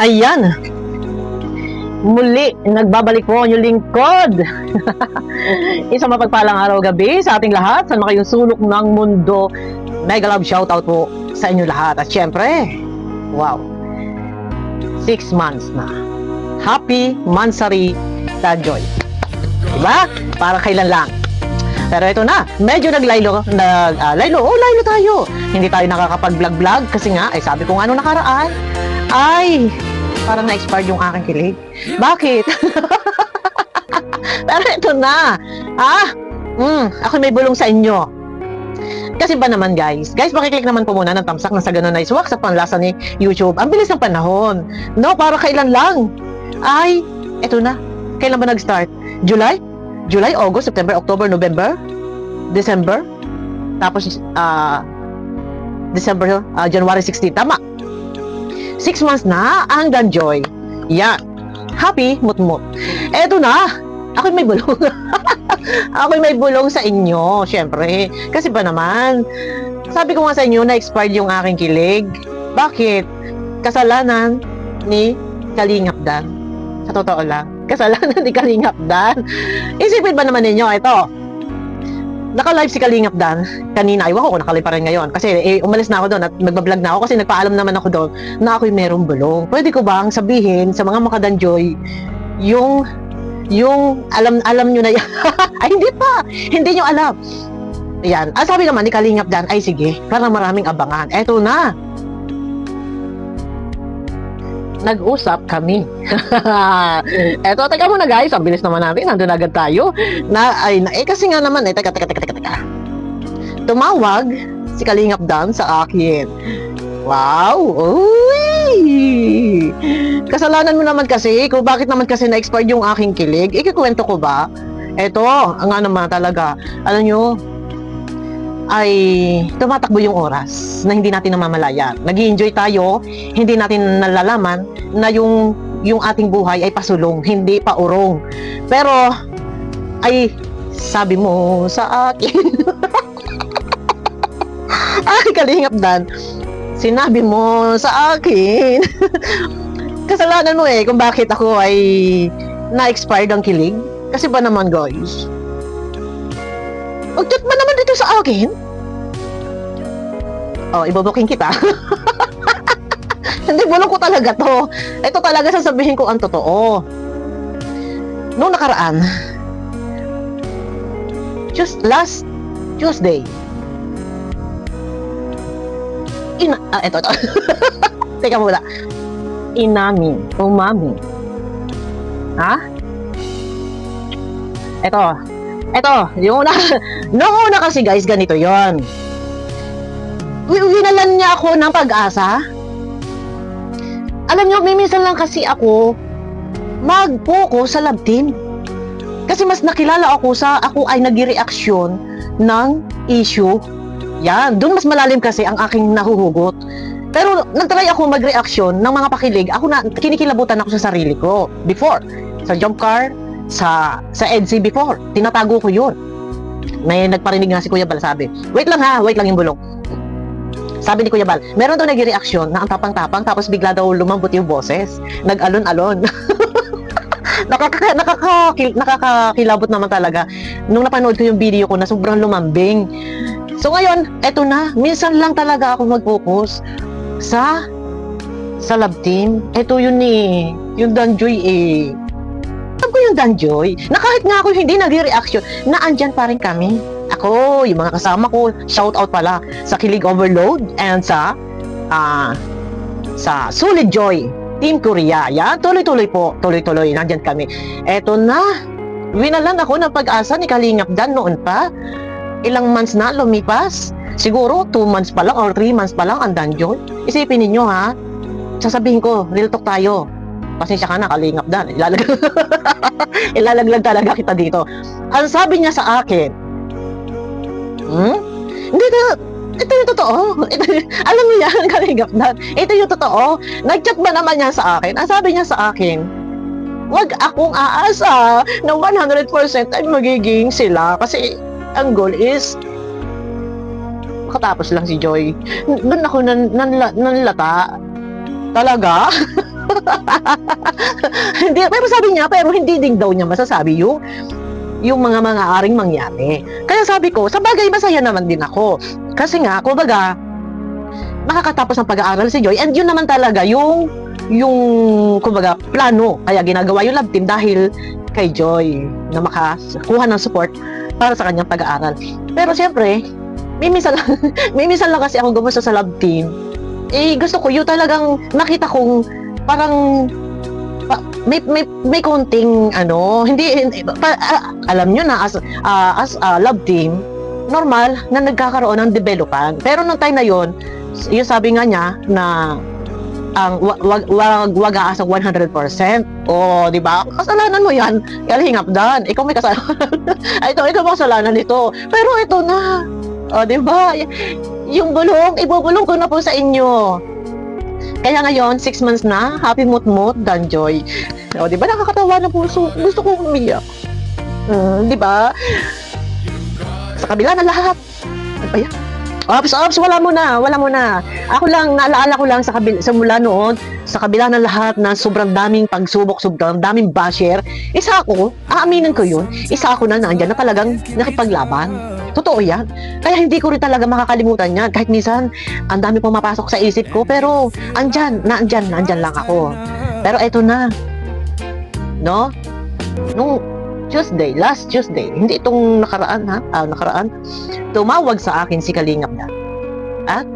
Ayan, muli, nagbabalik po ang inyong lingkod. Isang mapagpalang araw gabi sa ating lahat, saan makayong sulok ng mundo. Mega love shoutout po sa inyo lahat. At syempre, wow, 6 months na. Happy Mansari Tanjoy. Diba? Para kailan lang. Pero ito na, medyo laylo tayo. Hindi tayo nakakapag-vlog-vlog kasi nga, ay sabi ko nga nung nakaraan, ay, parang na-expired yung aking kilig. Bakit? Pero ito na. Ako may bulong sa inyo. Kasi ba naman guys, makiklik naman po muna ng thumbs up na sa ganun na iswak sa panlasa ni YouTube. Ang bilis ng panahon. No, para kailan lang. Ay, ito na. Kailan ba nag-start? July, August, September, October, November, December. Tapos, December, January 16. Tama. 6 months na ang Danjoy. Yan. Happy, mutmut. Eto na. Ako'y may bulong. Ako'y may bulong sa inyo, syempre. Kasi ba naman, sabi ko nga sa inyo na expired yung aking kilig. Bakit? Kasalanan ni Kalingap Dan. Sa totoo lang. Kasalanan ni Kalingap Dan. Isipin ba naman ninyo, ito. Naka-live si Kalingap Dan kanina, iwan ko kung nakalive pa rin ngayon kasi umalis na ako doon at nagbablog na ako kasi nagpaalam naman ako doon na ako'y merong bulong. Pwede ko bang sabihin sa mga makadanjoy yung alam nyo na yan? Ay hindi nyo alam. Ayan, sabi naman ni Kalingap Dan, ay sige, parang maraming abangan. Eto na, nag-usap kami. Eto, teka muna guys, ang bilis naman natin, nandun agad tayo. Kasi nga naman, teka. Tumawag si Kalingap Dan sa akin. Wow! Uy! Kasalanan mo naman kasi, kung bakit naman kasi na-expired yung aking kilig, ikikwento ko ba? Eto, nga naman talaga, alam nyo, ay tumatakbo yung oras na hindi natin namamalayan. Nag-i-enjoy tayo, hindi natin nalalaman na yung ating buhay ay pasulong, hindi pa urong. Pero, ay, sabi mo sa akin, ay, Kalingap Dan, sinabi mo sa akin, kasalanan mo kung bakit ako ay na-expired ang kilig. Kasi ba naman guys, mag-chat ba naman dito sa akin? Ibubuking kita. Hindi, bulong ko talaga to. Ito talaga sasabihin ko ang totoo. Noong nakaraan, just last Tuesday, ito. Teka muna. Umamin. Ito, yung noong una kasi guys, ganito yon. Winalan niya ako ng pag-asa. Alam niyo, minsan lang kasi ako mag-focus sa love team. Kasi mas nakilala ako ako ay nag-reaksyon ng issue. Yan, doon mas malalim kasi ang aking nahuhugot. Pero nagtry ako mag-reaksyon ng mga pakilig. Ako na, kinikilabutan ako sa sarili ko. Before, sa jump car, sa EDC before, tinatago ko yun. May nagparinig nga si Kuya Bal, sabi, wait lang yung bulong. Sabi ni Kuya Bal, meron daw nag-reaksyon na ang tapang-tapang, tapos bigla daw lumambot yung boses. Nag-alon-alon. Nakakakilabot naman talaga. Nung napanood ko yung video ko na sobrang lumambing. So ngayon, eto na, minsan lang talaga ako mag-focus sa love team. Eto yun yung Danjoy Alam ko yung Danjoy, na kahit nga ako hindi nag-reaction, na andyan pa rin kami. Ako, yung mga kasama ko, shout out pala sa Kilig Overload and sa Solid Joy, Team Korea. Yan, tuloy-tuloy po, nandyan kami. Eto na, winalan ako ng pag-asa ni Kalingap Dan noon pa. Ilang months na lumipas. Siguro 2 months pa lang or 3 months pa lang ang Danjoy. Isipin ninyo ha, sasabihin ko, real talk tayo. Pasensya ka na, Kalingap Dan. Ilalaglag talaga kita dito. Ang sabi niya sa akin, hindi na, ito yung totoo. Alam mo yan, Kalingap Dan. Ito yung totoo. Nag-chat ba naman niya sa akin? Ang sabi niya sa akin, wag akong aasa na 100% ay magiging sila. Kasi ang goal is makatapos lang si Joy. Doon ako nanlata. Talaga? Hindi, pero sabi niya, pero hindi din daw niya masasabi yung mga aring mangyari. Kaya sabi ko, sa bagay masaya naman din ako. Kasi nga, kumbaga, makakatapos ng pag-aaral si Joy, and yun naman talaga yung kumbaga, plano. Kaya ginagawa yung love team dahil kay Joy na makakuha ng support para sa kanyang pag-aaral. Pero siyempre, may minsan lang kasi ako gumusto sa love team. Gusto ko yung talagang nakita kong parang may konting hindi alam nyo na as a love team, normal na nagkakaroon ng developan. Pero nung time na yon, yung sabi nga niya na ang wag aasang 100%. O, di ba? Kasalanan mo 'yan. Kalingap dan. Ikaw may kasalanan. Ikaw may kasalanan nito. Pero ito na. O, di ba? Yung bulong, ibubulong ko na po sa inyo. Kaya ngayon, 6 months na, happy mut-mut, Danjoy. O, di ba? Nakakatawa na puso. Gusto ko umiyak. Di ba? Sa kabila ng lahat. Ano ba yan? Ops, wala mo na. Ako lang, naalala ko lang sa mula noon, sa kabila ng lahat na sobrang daming pagsubok, sobrang daming basher, isa ako, aaminin ko yun, isa ako na nandyan na talagang nakipaglaban. Totoo yan. Kaya hindi ko rin talaga makakalimutan yan. Kahit minsan, ang dami pumapasok sa isip ko, pero nandyan lang ako. Pero eto na. No? Nung last Tuesday, hindi itong nakaraan, tumawag sa akin si Kalingap Dan. At,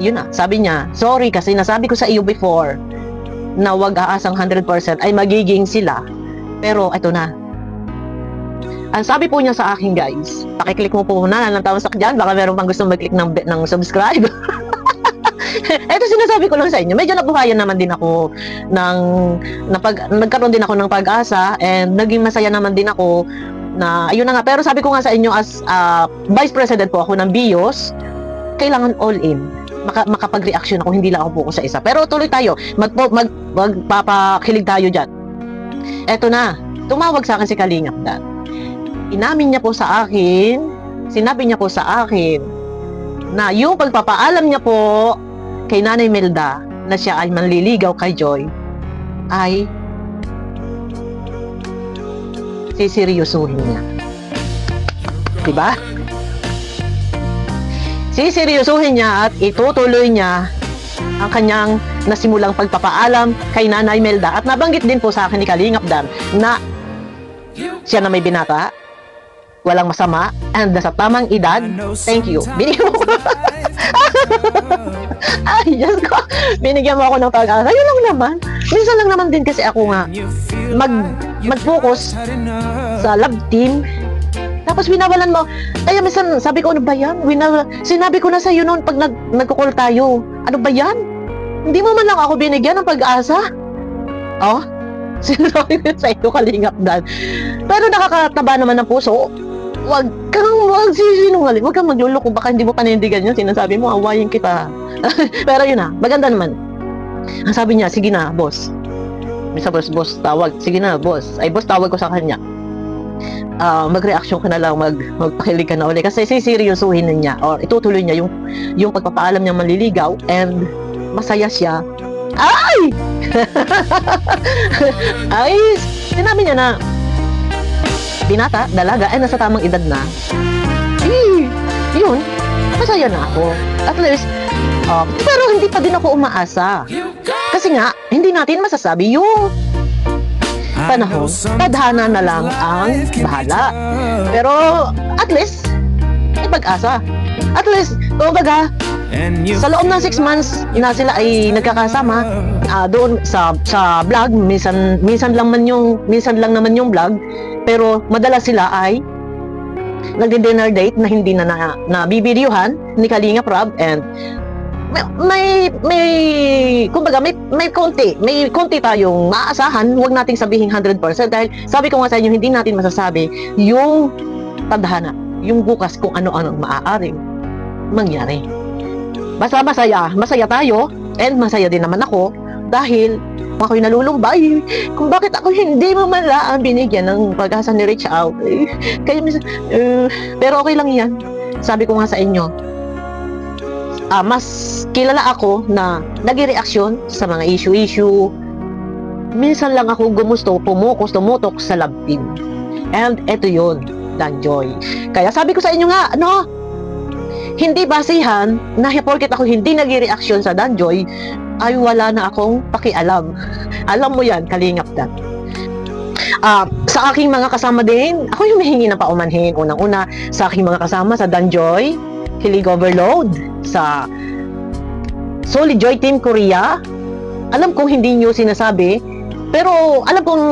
yun na, sabi niya, sorry kasi nasabi ko sa iyo before na wag aasang 100% ay magiging sila. Pero, eto na. Ang sabi po niya sa akin, guys, pakiclick mo po na ng tamsak dyan, baka meron pang gusto mag-click ng subscribe. Ito sinasabi ko lang sa inyo, medyo nabuhayan naman din ako nagkaroon din ako ng pag-asa, and naging masaya naman din ako na, ayun na nga, pero sabi ko nga sa inyo, as Vice President po ako ng BIOS, kailangan all in, makapag-reaction ako, hindi lang ako focus sa isa. Pero tuloy tayo, magpapakilig tayo dyan. Eto na, tumawag sa akin si Kalingap Dan. Inamin niya po sa akin, sinabi niya po sa akin, na yung pagpapaalam niya po kay Nanay Melda na siya ay manliligaw kay Joy ay siseryosuhin niya. Diba? Siseryosuhin niya at itutuloy niya ang kanyang nasimulang pagpapaalam kay Nanay Melda. At nabanggit din po sa akin ni Kalingap Dan na siya na may binata, walang masama, and nasa tamang edad. Thank you. Binigyan mo ko. Ay, Diyos ko. Binigyan mo ako ng pag-asa. Yun lang naman. Minsan lang naman din kasi ako nga mag-focus sa love team. Tapos winawalan mo. Kaya minsan sabi ko, ano ba yan? Sinabi ko na sa iyo noon pag nagko-call tayo. Ano ba yan? Hindi mo man lang ako binigyan ng pag-asa. Oh? Sinabi ko sa iyo, Kalingap Dan. Pero nakakataba naman ng puso. Wag sisinungaling. Wag kang magluloko. Baka hindi mo panindigan yun. Sinasabi mo, awayin kita. Pero yun na, maganda naman. Ang sabi niya, sige na, boss. Misa boss, tawag. Sige na, boss. Ay, boss, tawag ko sa kanya. Mag-reaction ka na lang, magpakilig ka na ulit. Kasi siseryosuhin na niya, or itutuloy niya yung pagpapaalam niya manliligaw, and masaya siya. Ay! Ay, sinabi niya na, binata, dalaga, ay nasa tamang edad na. Yun, masaya na ako. At least, pero hindi pa din ako umaasa. Kasi nga, hindi natin masasabi yung panahon. Tadhana na lang ang bahala. Pero, at least, may pag-asa. At least, kumbaga, sa loob ng 6 months na sila ay nagkakasama, doon sa vlog, minsan lang naman yung vlog, pero madalas sila ay nagdi-dinner date na hindi na bibidyuhan ni Kalingap Rob, and kumbaga may konti tayong maaasahan. Huwag nating sabihin 100% dahil sabi ko nga sa inyo, hindi natin masasabi yung tadhana, yung bukas kung ano-ano maaaring mangyari. Basta masaya tayo, and masaya din naman ako dahil ako'y nalulumbay kung bakit ako hindi mo man lang binigyan ng pag-asa ni reach out. Kaya pero okay lang yan. Sabi ko nga sa inyo, mas kilala ako na nag-reaction sa mga issue-issue. Minsan lang ako tumutok sa love team. And eto yun, Danjoy. Kaya sabi ko sa inyo nga, hindi basihan na porket ako hindi nag-reaction sa Danjoy, ay wala na akong pakialam. Alam mo yan, Kalingap Dan. Sa aking mga kasama din, ako yung humihingi ng paumanhin. Unang-una, sa aking mga kasama sa Danjoy, Kilig Overload, sa Solid Joy Team Korea. Alam kong hindi nyo sinasabi, pero alam kong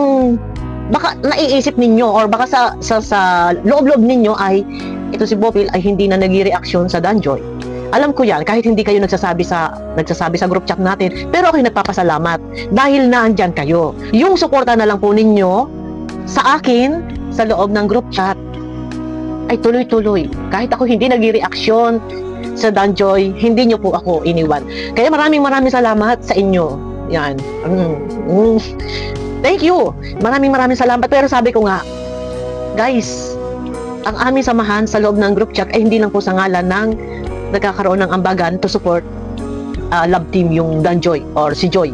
baka naiisip ninyo or baka sa loob-loob ninyo ay ito si Bopil ay hindi na nag-reaction sa Danjoy. Alam ko yan, kahit hindi kayo nagsasabi sa group chat natin, pero ako'y nagpapasalamat dahil naandyan kayo. Yung suporta na lang po ninyo sa akin sa loob ng group chat ay tuloy-tuloy. Kahit ako hindi nag-reaction sa Danjoy, hindi nyo po ako iniwan. Kaya maraming salamat sa inyo. Yan. Thank you. Maraming salamat. Pero sabi ko nga, guys, ang aming samahan sa loob ng group chat ay hindi lang po sa ngalan ng nagkakaroon ng ambagan to support love team yung Danjoy or si Joy.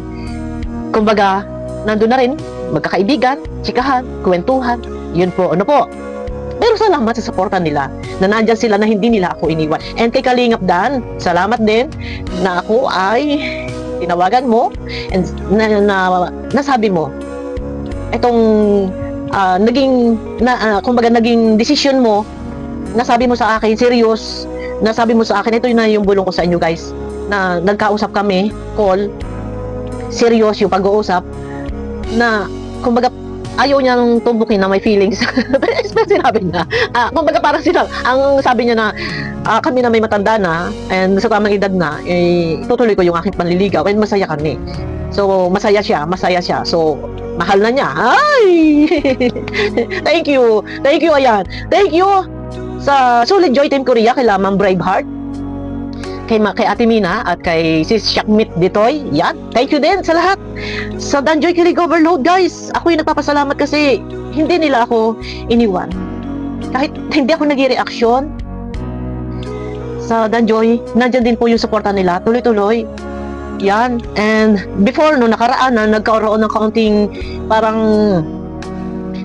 Kumbaga, nandun na rin, magkakaibigan, chikahan, kwentuhan, yun po, Pero salamat sa suporta nila, na nandyan sila na hindi nila ako iniwan. And kay Kalingap Dan, salamat din na ako ay tinawagan mo and nasabi mo, itong kumbaga naging decision mo, nasabi mo sa akin, serious, nasabi mo sa akin, ito na yung bulong ko sa inyo guys, na nagkausap kami, call, serious yung pag-uusap, na kumbaga ayaw niyang tumbukin na may feelings. Pero sinabi niya, kumbaga parang ang sabi niya na kami na may matanda na and sa tamang edad na, tutuloy ko yung aking panliligaw and masaya kami. So masaya siya, so mahal na niya. Ay! Thank you, ayan. Thank you sa Solid Joy Team Korea, kay Lamang Braveheart, kay Ate Mina, at kay Sis Shakmit Ditoy. Yan, thank you din sa lahat. Sa Danjoy Kilig Overload, guys, ako yung nagpapasalamat kasi hindi nila ako iniwan. Kahit hindi ako nag-reaction sa Danjoy, nandyan din po yung suporta nila, tuloy-tuloy. Yan, and before, nakaraan na, nagkaroon ng kaunting parang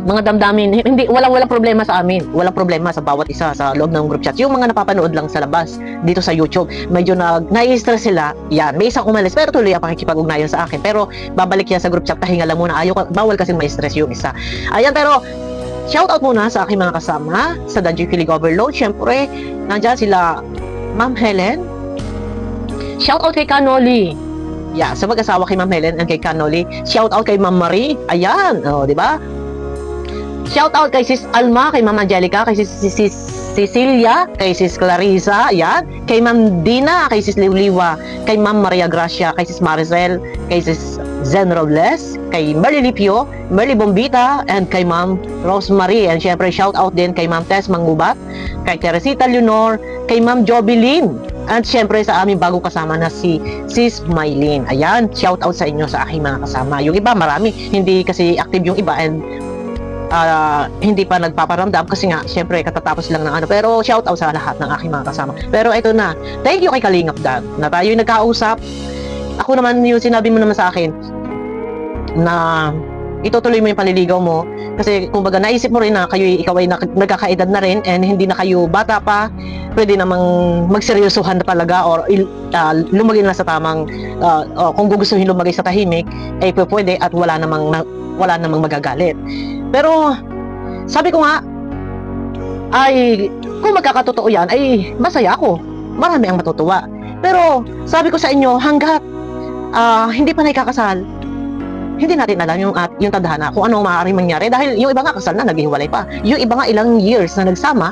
mga damdamin, walang problema sa amin. Walang problema sa bawat isa sa loob ng group chat. Yung mga napapanood lang sa labas, dito sa YouTube, medyo nai-stress sila. Yan, may isang umalis, pero tuloy ang pakikipag-ugnayan sa akin. Pero babalik yan sa group chat, pahinga lang muna. Bawal kasing ma-stress yung isa. Ayan, pero shoutout muna sa aking mga kasama sa Danjoy Kilig Overload. Siyempre, nandyan sila Ma'am Helen. Shoutout kay Kanoli. Yeah, sa mag-asawa kay Ma'am Helen and kay Kanoli. Shoutout kay Ma'am Marie. Ayan, di ba? Shout out kay Sis Alma, kay Ma'am Angelica, kay Sis Cecilia, kay Sis Clarissa, yan. Kay Ma'am Dina, kay Sis Liwliwa, kay Ma'am Maria Gracia, kay Sis Maricel, kay Sis Zen Robles, kay Merly Lipio, Merly Bombita, and kay Ma'am Rosemary. And syempre shout out din kay Ma'am Tess Mangubat, kay Teresita Leonor, kay Ma'am Jobilin, at syempre sa aming bagong kasama na si Sis Mylene. Ayan, shout out sa inyo, sa aking mga kasama. Yung iba marami, hindi kasi active yung iba and hindi pa nagpaparamdam kasi nga syempre katatapos lang ng pero shout out sa lahat ng aking mga kasama. Pero ito na, thank you kay Kalingap Dan na tayo yung nagkausap. Ako naman yung sinabi mo naman sa akin na itutuloy mo yung panliligaw mo kasi kumbaga naisip mo rin na ikaw ay nagkakaedad na rin and hindi na kayo bata pa, pwede namang magseryosohan na talaga or lumagay na sa tamang kung gugustuhin lumagay sa tahimik ay pwede at wala namang magagalit. Pero sabi ko nga ay kung magkakatotoo yan ay masaya ako, marami ang matutuwa. Pero sabi ko sa inyo, hanggat hindi pa naikakasal, hindi natin alam yung tadhana kung ano maaaring mangyari dahil yung iba nga kasal na, naghihiwalay pa. Yung iba nga ilang years na nagsama,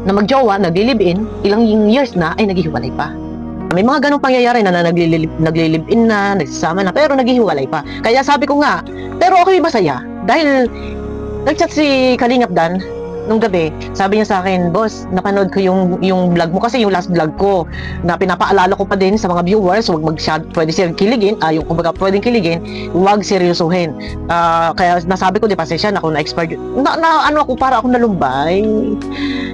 na magjowa, nagli-live-in, ilang years na ay naghihiwalay pa. May mga ganong pangyayari na nagli-live-in na, nagsasama na, pero naghihiwalay pa. Kaya sabi ko nga, pero ako'y masaya dahil nag-chat si Kalingap Dan nung gabi, sabi niya sa akin, boss, napanood ko yung vlog mo kasi yung last vlog ko na pinapaalala ko pa din sa mga viewers, huwag pwede silang kiligin, yung kumbaga pwedeng kiligin, huwag seryosohin. Kaya nasabi ko, di pasensya na ako na-expert. Ano ako, para ako nalumbay.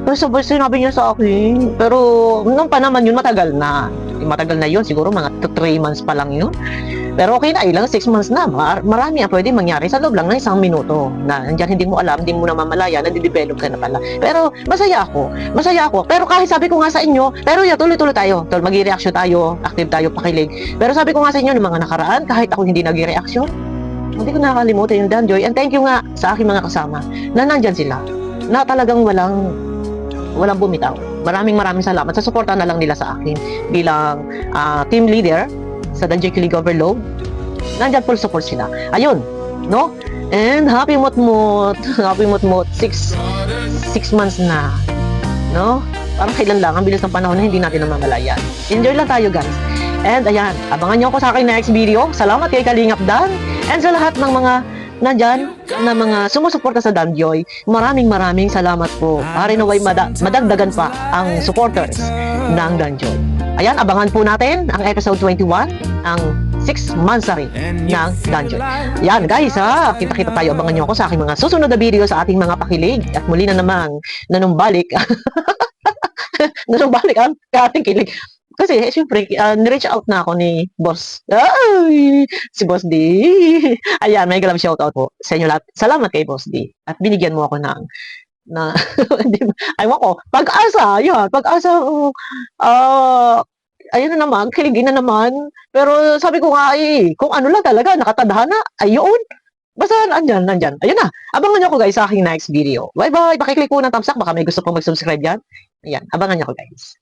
Pero sinabi niya sa akin, pero nung pa naman yun, matagal na. Matagal na yun, siguro mga 3 months pa lang yun. Pero okay na, ilang 6 months na. Marami ang pwede mangyari sa loob lang ng 1 minuto. Na andyan hindi mo alam, hindi mo na mamalaya, nadidevelop ka na pala. Pero masaya ako. Masaya ako. Pero kahit sabi ko nga sa inyo, pero tuloy-tuloy tayo. Mag-i-reaction tayo, active tayo, pakilig. Pero sabi ko nga sa inyo, ng mga nakaraan, kahit ako hindi nag-i-reaction, hindi ko nakakalimutan yung Danjoy. And thank you nga sa aking mga kasama na nandyan sila. Na talagang walang bumitaw. Maraming salamat sa suporta na lang nila sa akin bilang team leader sa Danjoy Kilig Overload. Nandyan full support sila. Ayun, no? And happy mutmut. Happy mutmut. 6 months na. No? Parang kailan lang. Ang bilis ng panahon na hindi natin namamalayan. Enjoy lang tayo, guys. And ayan, abangan nyo ako sa aking next video. Salamat kay Kalingap Dan. And sa lahat ng mga nandyan na mga sumusuporta sa Danjoy, maraming salamat po. Para naway madagdagan pa ang supporters ng Danjoy. Ayan, abangan po natin ang episode 21, ang 6 months na rin ng Danjoy. Ayan, guys, kita-kita tayo. Abangan nyo ako sa aking mga susunod na video sa ating mga pakilig. At muli na namang nanumbalik. Nanumbalik ang ating kilig. Kasi, syempre, nireach out na ako ni Boss. Ay, si Boss D. Ayan, may galang shoutout po sa inyo lahat. Salamat kay Boss D. At binigyan mo ako na aywan ko, pag-asa, yan, pag-asa, ayun na naman, kiligin na naman, pero sabi ko nga, kung ano lang talaga, nakatadhana, ayun, basta nandyan, ayun na, abangan nyo ako guys sa aking next video, bye bye, pakiclick po ng thumbs up, baka may gusto pong mag-subscribe yan, ayan, abangan nyo ako guys.